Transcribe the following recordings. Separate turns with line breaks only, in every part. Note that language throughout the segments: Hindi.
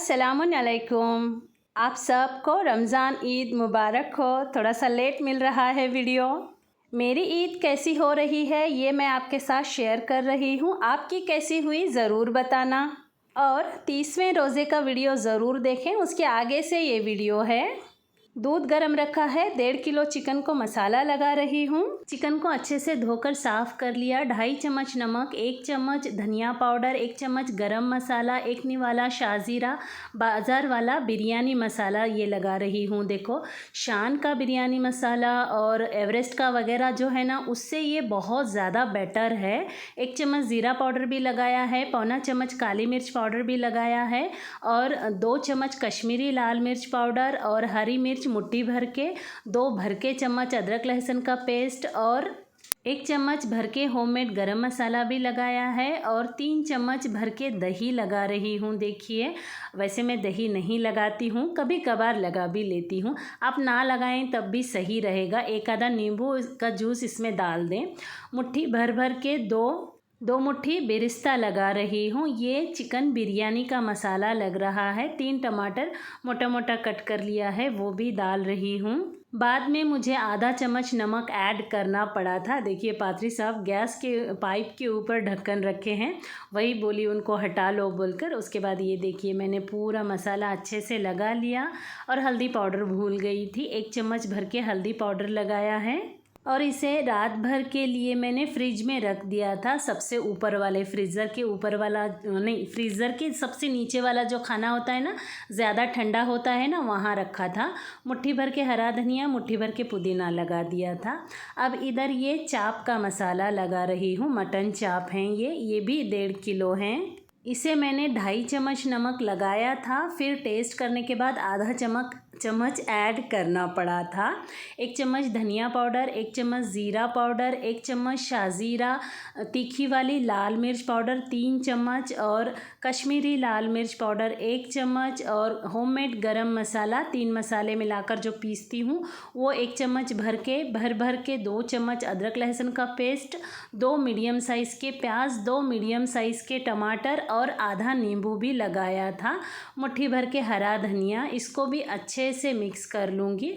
अस्सलामुअलैकुम। आप सबको रमज़ान ईद मुबारक हो। थोड़ा सा लेट मिल रहा है वीडियो। मेरी ईद कैसी हो रही है ये मैं आपके साथ शेयर कर रही हूँ। आपकी कैसी हुई ज़रूर बताना। और 30वें रोज़े का वीडियो ज़रूर देखें, उसके आगे से ये वीडियो है। दूध गरम रखा है, 1.5 किलो चिकन को मसाला लगा रही हूँ। चिकन को अच्छे से धोकर साफ़ कर लिया। 2.5 चम्मच नमक, 1 चम्मच धनिया पाउडर, 1 चम्मच गरम मसाला, 1 निवाला शाज़ीरा, बाज़ार वाला बिरयानी मसाला ये लगा रही हूँ। देखो, शान का बिरयानी मसाला और एवरेस्ट का वगैरह जो है ना, उससे ये बहुत ज़्यादा बेटर है। 1 चम्मच ज़ीरा पाउडर भी लगाया है, पौना चम्मच काली मिर्च पाउडर भी लगाया है और 2 चम्मच कश्मीरी लाल मिर्च पाउडर और हरी मिर्च मुट्ठी भर के, 2 भर के चम्मच अदरक लहसुन का पेस्ट और 1 चम्मच भर के होममेड गरम मसाला भी लगाया है और 3 चम्मच भर के दही लगा रही हूँ। देखिए, वैसे मैं दही नहीं लगाती हूँ, कभी कभार लगा भी लेती हूँ। आप ना लगाएं तब भी सही रहेगा। एक आधा नींबू का जूस इसमें डाल दें। मुट्ठी भर भर के दो मुट्ठी बेरिस्ता लगा रही हूँ। ये चिकन बिरयानी का मसाला लग रहा है। 3 टमाटर मोटा मोटा कट कर लिया है, वो भी डाल रही हूँ। बाद में मुझे आधा चम्मच नमक ऐड करना पड़ा था। देखिए, पात्री साहब गैस के पाइप के ऊपर ढक्कन रखे हैं, वही बोली उनको हटा लो बोलकर। उसके बाद ये देखिए, मैंने पूरा मसाला अच्छे से लगा लिया और हल्दी पाउडर भूल गई थी, 1 चम्मच भर के हल्दी पाउडर लगाया है और इसे रात भर के लिए मैंने फ्रिज में रख दिया था। सबसे ऊपर वाले फ्रीज़र के ऊपर वाला नहीं, फ्रीज़र के सबसे नीचे वाला जो खाना होता है ना, ज़्यादा ठंडा होता है ना, वहाँ रखा था। मुट्ठी भर के हरा धनिया, मुट्ठी भर के पुदीना लगा दिया था। अब इधर ये चाप का मसाला लगा रही हूँ। मटन चाप हैं ये भी 1.5 किलो हैं। इसे मैंने 2.5 चम्मच नमक लगाया था, फिर टेस्ट करने के बाद आधा चम्मच ऐड करना पड़ा था। 1 चम्मच धनिया पाउडर, 1 चम्मच ज़ीरा पाउडर, 1 चम्मच शाज़ीरा तीखी वाली लाल मिर्च पाउडर 3 चम्मच और कश्मीरी लाल मिर्च पाउडर 1 चम्मच और होममेड गरम मसाला 3 मसाले मिलाकर जो पीसती हूँ वो 1 चम्मच भर के 2 चम्मच अदरक लहसुन का पेस्ट, 2 मीडियम साइज़ के प्याज, 2 मीडियम साइज़ के टमाटर और आधा नींबू भी लगाया था। मुट्ठी भर के हरा धनिया, इसको भी अच्छे से मिक्स कर लूँगी।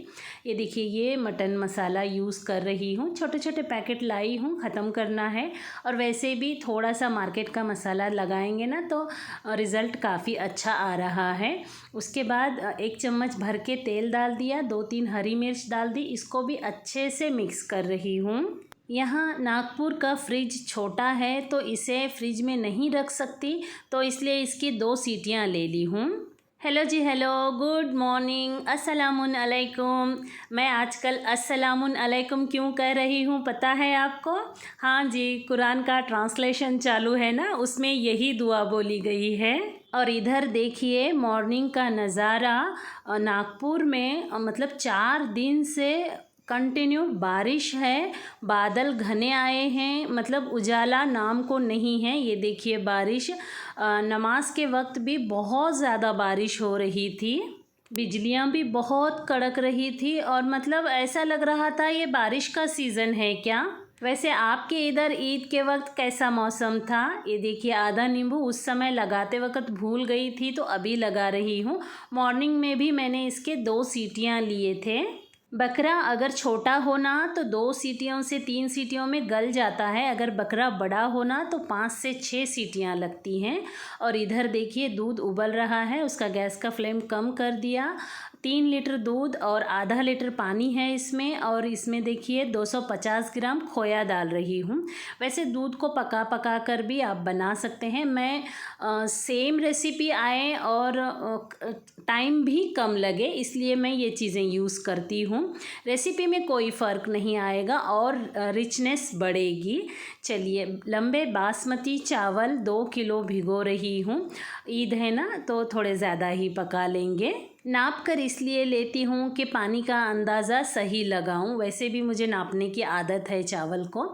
ये देखिए, ये मटन मसाला यूज़ कर रही हूँ। छोटे छोटे पैकेट लाई हूँ, ख़त्म करना है। और वैसे भी थोड़ा सा मार्केट का मसाला लगाएंगे ना तो रिज़ल्ट काफ़ी अच्छा आ रहा है। उसके बाद 1 चम्मच भर के तेल डाल दिया, 2-3 हरी मिर्च डाल दी, इसको भी अच्छे से मिक्स कर रही हूँ। यहाँ नागपुर का फ्रिज छोटा है तो इसे फ्रिज में नहीं रख सकती, तो इसलिए इसकी 2 सीटियाँ ले ली हूँ। हेलो जी, हेलो, गुड मॉर्निंग, अस्सलामुन अलैकुम। मैं आजकल अस्सलामुन अलैकुम क्यों कह रही हूँ पता है आपको? हाँ जी, कुरान का ट्रांसलेशन चालू है ना, उसमें यही दुआ बोली गई है। और इधर देखिए, मॉर्निंग का नज़ारा नागपुर में मतलब 4 दिन से कंटिन्यू बारिश है। बादल घने आए हैं, मतलब उजाला नाम को नहीं है। ये देखिए, बारिश नमाज के वक्त भी बहुत ज़्यादा बारिश हो रही थी, बिजलियाँ भी बहुत कड़क रही थी और मतलब ऐसा लग रहा था ये बारिश का सीज़न है क्या। वैसे आपके इधर ईद के वक्त कैसा मौसम था? ये देखिए, आधा नींबू उस समय लगाते वक्त भूल गई थी तो अभी लगा रही हूँ। मॉर्निंग में भी मैंने इसके 2 सीटियाँ लिए थे। बकरा अगर छोटा होना तो 2 सीटियों से 3 सीटियों में गल जाता है, अगर बकरा बड़ा होना तो 5 से 6 सीटियां लगती हैं। और इधर देखिए, दूध उबल रहा है, उसका गैस का फ्लेम कम कर दिया। 3 लीटर दूध और आधा लीटर पानी है इसमें, और इसमें देखिए 250 ग्राम खोया डाल रही हूँ। वैसे दूध को पका कर भी आप बना सकते हैं। मैं सेम रेसिपी आए और टाइम भी कम लगे, इसलिए मैं ये चीज़ें यूज़ करती हूँ। रेसिपी में कोई फ़र्क नहीं आएगा और रिचनेस बढ़ेगी। चलिए, लंबे बासमती चावल 2 किलो भिगो रही हूँ। ईद है ना तो थोड़े ज़्यादा ही पका लेंगे। नाप कर इसलिए लेती हूँ कि पानी का अंदाज़ा सही लगाऊँ। वैसे भी मुझे नापने की आदत है चावल को।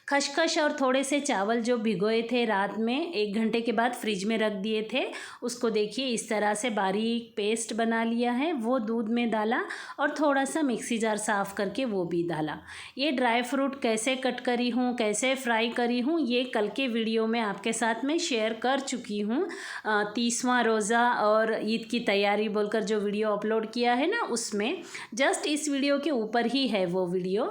खसखस और थोड़े से चावल जो भिगोए थे रात में 1 घंटे के बाद फ्रिज में रख दिए थे, उसको देखिए इस तरह से बारीक पेस्ट बना लिया है। वो दूध में डाला और थोड़ा सा मिक्सी जार साफ़ करके वो भी डाला। ये ड्राई फ्रूट कैसे कट करी हूँ, कैसे फ्राई करी हूँ, ये कल के वीडियो में आपके साथ में शेयर कर चुकी हूँ। 30वां रोज़ा और ईद की तैयारी बोलकर जो वीडियो अपलोड किया है ना, उसमें जस्ट इस वीडियो के ऊपर ही है वो वीडियो।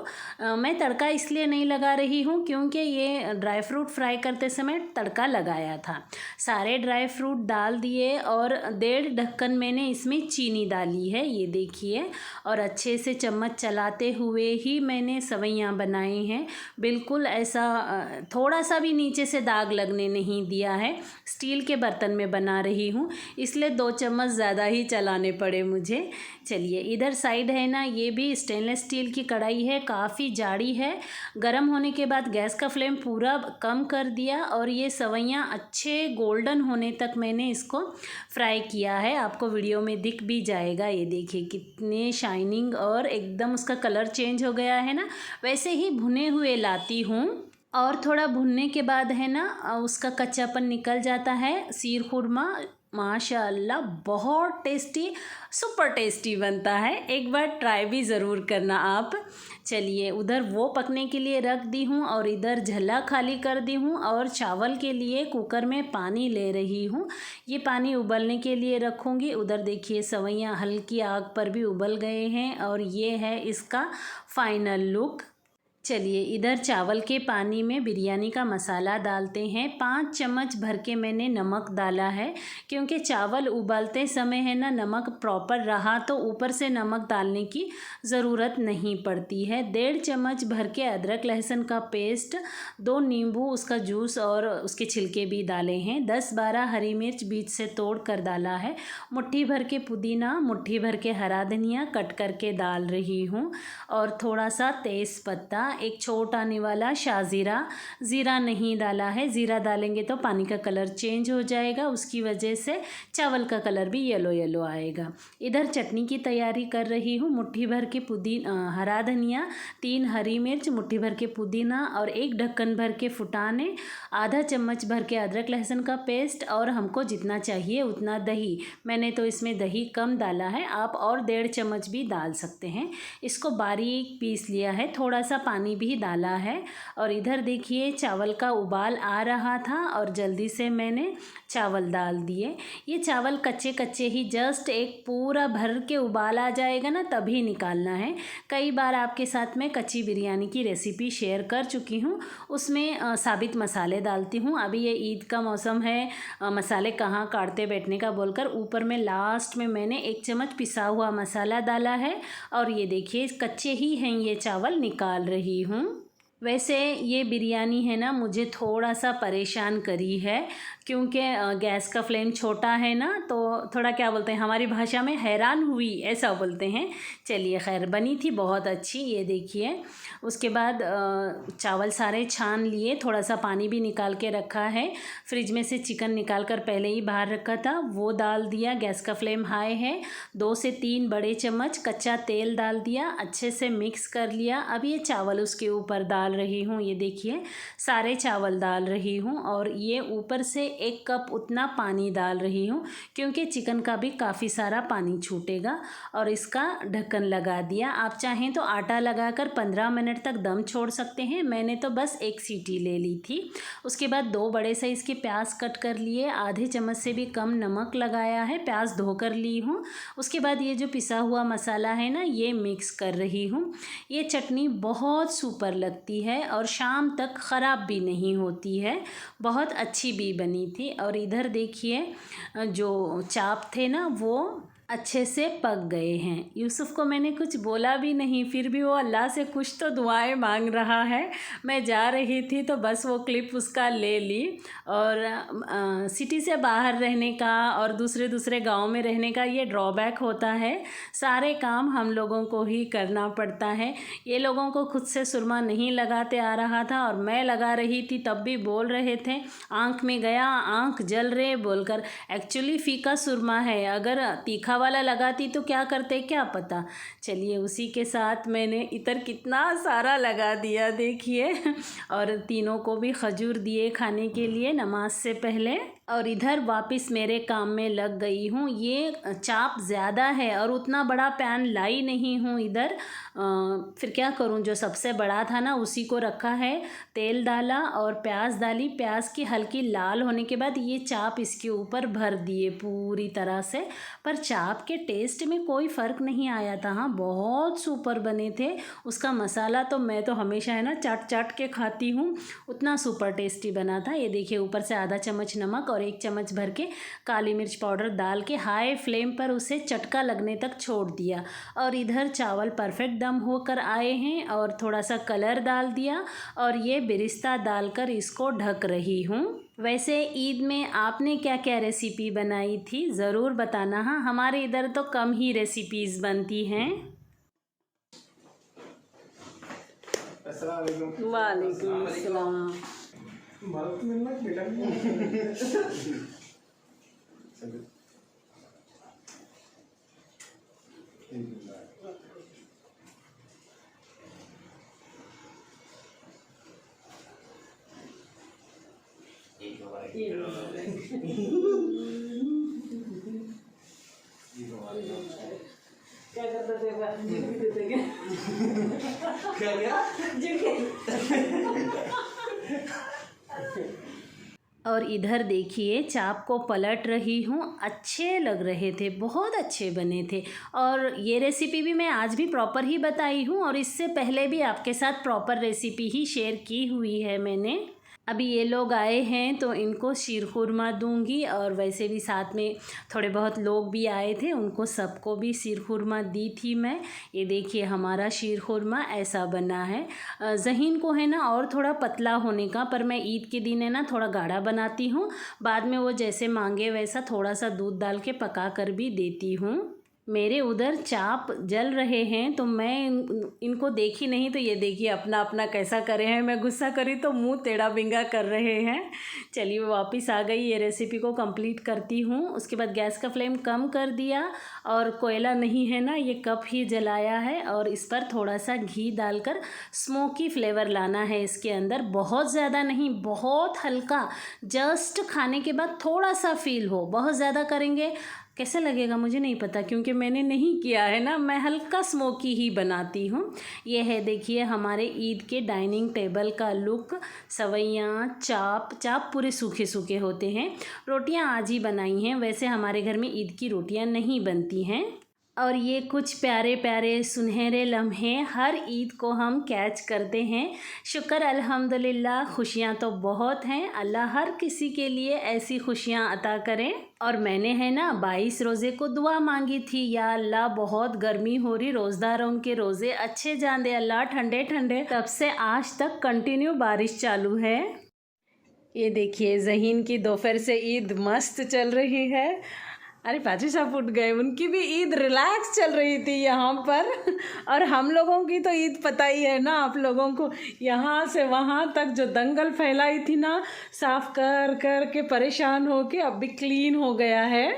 मैं तड़का इसलिए नहीं लगा रही हूँ क्योंकि ये ड्राई फ्रूट फ्राई करते समय तड़का लगाया था। सारे ड्राई फ्रूट डाल दिए और 1.5 ढक्कन मैंने इसमें चीनी डाली है, ये देखिए। और अच्छे से चम्मच चलाते हुए ही मैंने सवैयाँ बनाई हैं। बिल्कुल ऐसा थोड़ा सा भी नीचे से दाग लगने नहीं दिया है। स्टील के बर्तन में बना रही हूँ, इसलिए 2 चम्मच ज़्यादा ही चलाने पड़े मुझे। चलिए इधर साइड है ना, ये भी स्टेनलेस स्टील की कढ़ाई है, काफ़ी जाड़ी है। गर्म होने के बाद गैस का फ्लेम पूरा कम कर दिया और ये सवैयाँ अच्छे गोल्डन होने तक मैंने इसको फ्राई किया है। आपको वीडियो में दिख भी जाएगा। ये देखिए कितने शाइनिंग और एकदम उसका कलर चेंज हो गया है ना। वैसे ही भुने हुए लाती हूँ और थोड़ा भुनने के बाद है ना उसका कच्चापन निकल जाता है। सीर खुरमा माशाअल्लाह बहुत टेस्टी, सुपर टेस्टी बनता है। एक बार ट्राई भी ज़रूर करना आप। चलिए उधर वो पकने के लिए रख दी हूँ और इधर झल्ला खाली कर दी हूँ और चावल के लिए कुकर में पानी ले रही हूँ। ये पानी उबलने के लिए रखूँगी। उधर देखिए सवैयाँ हल्की आग पर भी उबल गए हैं और ये है इसका फाइनल लुक। चलिए इधर चावल के पानी में बिरयानी का मसाला डालते हैं। 5 चम्मच भर के मैंने नमक डाला है क्योंकि चावल उबालते समय है ना नमक प्रॉपर रहा तो ऊपर से नमक डालने की ज़रूरत नहीं पड़ती है। 1.5 चम्मच भर के अदरक लहसुन का पेस्ट, 2 नींबू उसका जूस और उसके छिलके भी डाले हैं। 10-12 हरी मिर्च बीच से तोड़ कर डाला है। मुट्ठी भर के पुदीना, मुट्ठी भर के हरा धनिया कट करके डाल रही हूँ और थोड़ा सा तेज़ पत्ता, एक छोटा निवाला शाज़ीरा। ज़ीरा नहीं डाला है, ज़ीरा डालेंगे तो पानी का कलर चेंज हो जाएगा, उसकी वजह से चावल का कलर भी येलो येलो आएगा। इधर चटनी की तैयारी कर रही हूँ। मुट्ठी भर के हरा धनिया, 3 हरी मिर्च, मुट्ठी भर के पुदीना और 1 ढक्कन भर के फुटाने, आधा चम्मच भर के अदरक लहसुन का पेस्ट और हमको जितना चाहिए उतना दही। मैंने तो इसमें दही कम डाला है, आप और 1.5 चम्मच भी डाल सकते हैं। इसको बारीक पीस लिया है, थोड़ा सा पानी भी डाला है। और इधर देखिए चावल का उबाल आ रहा था और जल्दी से मैंने चावल डाल दिए। ये चावल कच्चे कच्चे ही जस्ट एक पूरा भर के उबाल आ जाएगा ना तभी निकालना है। कई बार आपके साथ में कच्ची बिरयानी की रेसिपी शेयर कर चुकी हूँ, उसमें साबित मसाले डालती हूँ। अभी ये ईद का मौसम है, मसाले कहाँ काटते बैठने का बोलकर ऊपर में लास्ट में मैंने 1 चम्मच पिसा हुआ मसाला डाला है और ये देखिए कच्चे ही हैं ये चावल निकाल रही हूँ। वैसे ये बिरयानी है ना मुझे थोड़ा सा परेशान करी है क्योंकि गैस का फ्लेम छोटा है ना, तो थोड़ा क्या बोलते हैं हमारी भाषा में हैरान हुई ऐसा बोलते हैं। चलिए खैर बनी थी बहुत अच्छी। ये देखिए उसके बाद चावल सारे छान लिए, थोड़ा सा पानी भी निकाल के रखा है। फ्रिज में से चिकन निकाल कर पहले ही बाहर रखा था, वो डाल दिया। गैस का फ्लेम हाई है। 2 से 3 बड़े चम्मच कच्चा तेल डाल दिया, अच्छे से मिक्स कर लिया। अब ये चावल उसके ऊपर डाल रही हूँ। ये देखिए सारे चावल डाल रही हूँ और ये ऊपर से 1 कप उतना पानी डाल रही हूँ क्योंकि चिकन का भी काफ़ी सारा पानी छूटेगा। और इसका ढक्कन लगा दिया। आप चाहें तो आटा लगाकर 15 मिनट तक दम छोड़ सकते हैं। मैंने तो बस 1 सीटी ले ली थी। उसके बाद 2 बड़े साइज़ के प्याज कट कर लिए, आधे चम्मच से भी कम नमक लगाया है, प्याज धो कर ली हूँ। उसके बाद ये जो पिसा हुआ मसाला है ना ये मिक्स कर रही हूँ। ये चटनी बहुत सुपर लगती है और शाम तक ख़राब भी नहीं होती है, बहुत अच्छी भी बनी थी। और इधर देखिए जो चाप थे ना वो अच्छे से पक गए हैं। यूसुफ को मैंने कुछ बोला भी नहीं, फिर भी वो अल्लाह से कुछ तो दुआएं मांग रहा है। मैं जा रही थी तो बस वो क्लिप उसका ले ली। और सिटी से बाहर रहने का और दूसरे गांव में रहने का ये ड्रॉबैक होता है, सारे काम हम लोगों को ही करना पड़ता है। ये लोगों को खुद से सुरमा नहीं लगाते आ रहा था और मैं लगा रही थी, तब भी बोल रहे थे आँख में गया, आँख जल रहे बोलकर। एक्चुअली फीका सुरमा है, अगर तीखा वाला लगाती तो क्या करते क्या पता। चलिए उसी के साथ मैंने इतर कितना सारा लगा दिया देखिए। और तीनों को भी खजूर दिए खाने के लिए नमाज से पहले। और इधर वापस मेरे काम में लग गई हूँ। ये चाप ज़्यादा है और उतना बड़ा पैन लाई नहीं हूँ इधर। फिर क्या करूँ, जो सबसे बड़ा था ना उसी को रखा है। तेल डाला और प्याज डाली, प्याज की हल्की लाल होने के बाद ये चाप इसके ऊपर भर दिए पूरी तरह से। पर चाप के टेस्ट में कोई फ़र्क नहीं आया था। हाँ, बहुत सुपर बने थे। उसका मसाला तो मैं तो हमेशा है ना चाट चाट के खाती हूँ, उतना सुपर टेस्टी बना था। ये देखिए ऊपर से आधा चम्मच नमक और 1 चम्मच भर के काली मिर्च पाउडर डाल के हाई फ्लेम पर उसे चटका लगने तक छोड़ दिया। और इधर चावल परफेक्ट दम होकर आए हैं और थोड़ा सा कलर डाल दिया और ये बिरिस्ता डालकर इसको ढक रही हूँ। वैसे ईद में आपने क्या क्या रेसिपी बनाई थी ज़रूर बताना। हाँ, हमारे इधर तो कम ही रेसिपीज़ बनती हैं। वालेकुम अस्सलाम। क्या करता और इधर देखिए चाप को पलट रही हूँ। अच्छे लग रहे थे, बहुत अच्छे बने थे। और ये रेसिपी भी मैं आज भी प्रॉपर ही बताई हूँ और इससे पहले भी आपके साथ प्रॉपर रेसिपी ही शेयर की हुई है मैंने। अभी ये लोग आए हैं तो इनको शीर खुरमा दूंगी। और वैसे भी साथ में थोड़े बहुत लोग भी आए थे, उनको सबको भी शीर खुरमा दी थी मैं। ये देखिए हमारा शीर खुरमा ऐसा बना है। ज़हीन को है ना और थोड़ा पतला होने का, पर मैं ईद के दिन है ना थोड़ा गाढ़ा बनाती हूँ। बाद में वो जैसे मांगे वैसा थोड़ा सा दूध डाल के पका कर भी देती हूँ। मेरे उधर चाप जल रहे हैं तो मैं इनको देखी नहीं, तो ये देखिए अपना अपना कैसा करे हैं। मैं गुस्सा करी तो मुंह टेढ़ा बिंगा कर रहे हैं। चलिए वापस आ गई, ये रेसिपी को कंप्लीट करती हूँ। उसके बाद गैस का फ्लेम कम कर दिया और कोयला नहीं है ना, ये कप ही जलाया है और इस पर थोड़ा सा घी डालकर स्मोकी फ्लेवर लाना है इसके अंदर। बहुत ज़्यादा नहीं, बहुत हल्का, जस्ट खाने के बाद थोड़ा सा फील हो। बहुत ज़्यादा करेंगे कैसे लगेगा मुझे नहीं पता, क्योंकि मैंने नहीं किया है ना, मैं हल्का स्मोकी ही बनाती हूँ। ये है देखिए हमारे ईद के डाइनिंग टेबल का लुक। सवैयाँ, चाप पूरे सूखे सूखे होते हैं। रोटियाँ आज ही बनाई हैं, वैसे हमारे घर में ईद की रोटियाँ नहीं बनती हैं। और ये कुछ प्यारे प्यारे सुनहरे लम्हे हर ईद को हम कैच करते हैं। शुक्र अल्हम्दुलिल्लाह, खुशियाँ तो बहुत हैं। अल्लाह हर किसी के लिए ऐसी खुशियाँ अता करें। और मैंने है ना 22 रोज़े को दुआ मांगी थी, या अल्लाह बहुत गर्मी हो रही, रोज़दारों के रोज़े अच्छे जान दे अल्लाह, ठंडे ठंडे। तब से आज तक कंटिन्यू बारिश चालू है। ये देखिए ज़हीन की दोपहर से ईद मस्त चल रही है। अरे पाचू साहब उठ गए, उनकी भी ईद रिलैक्स चल रही थी यहाँ पर। और हम लोगों की तो ईद पता ही है ना आप लोगों को, यहाँ से वहाँ तक जो दंगल फैलाई थी ना, साफ कर कर के परेशान हो के अब भी क्लीन हो गया है।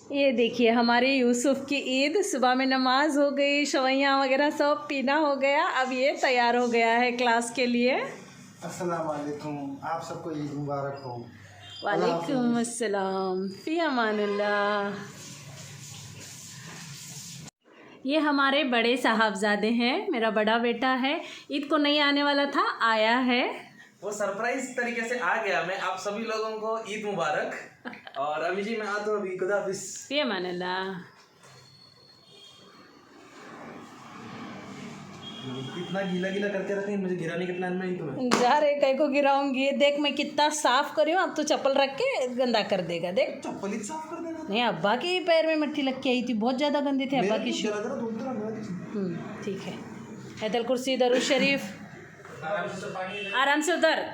ये देखिए हमारे यूसुफ की ईद, सुबह में नमाज हो गई, शवैयाँ वगैरह सब पीना हो गया, अब ये तैयार हो गया है क्लास के लिए।
अस्सलाम वालेकुम, आप सबको ईद मुबारक हो।
वालेकुम अस्सलाम, फी अमानिल्लाह। ये हमारे बड़े साहबजादे हैं, मेरा बड़ा बेटा है। ईद को नहीं आने वाला था, आया है।
वो सरप्राइज तरीके से आ गया। मैं आप सभी लोगों को ईद मुबारक। और अभी जी मैं आता हूँ, अभी खुदा हाफिज़।
फी अमानिल्लाह।
इतना गीला गीला करके रखें, मुझे गिराने के प्लान में ही तुम्हें।
जा रे कहीं को गिराऊंगी, देख मैं कितना साफ करी हूँ। अब तो चप्पल रख के गंदा कर देगा, देख।
चप्पल ही साफ कर देना।
नहीं, अब्बा के पैर में मिट्टी लग के आई थी, बहुत ज़्यादा गंदे थे अब्बा की शू। ठीक है। हैदल कुर्सी, दरूद शरीफ, आराम से उतर।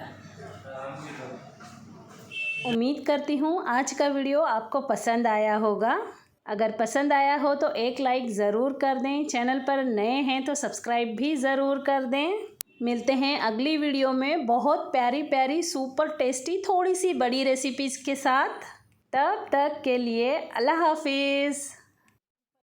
उम्मीद करती हूँ आज का वीडियो आपको पसंद आया होगा। अगर पसंद आया हो तो एक लाइक ज़रूर कर दें। चैनल पर नए हैं तो सब्सक्राइब भी ज़रूर कर दें। मिलते हैं अगली वीडियो में बहुत प्यारी प्यारी सुपर टेस्टी थोड़ी सी बड़ी रेसिपीज़ के साथ। तब तक के लिए अल्लाह हाफिज़।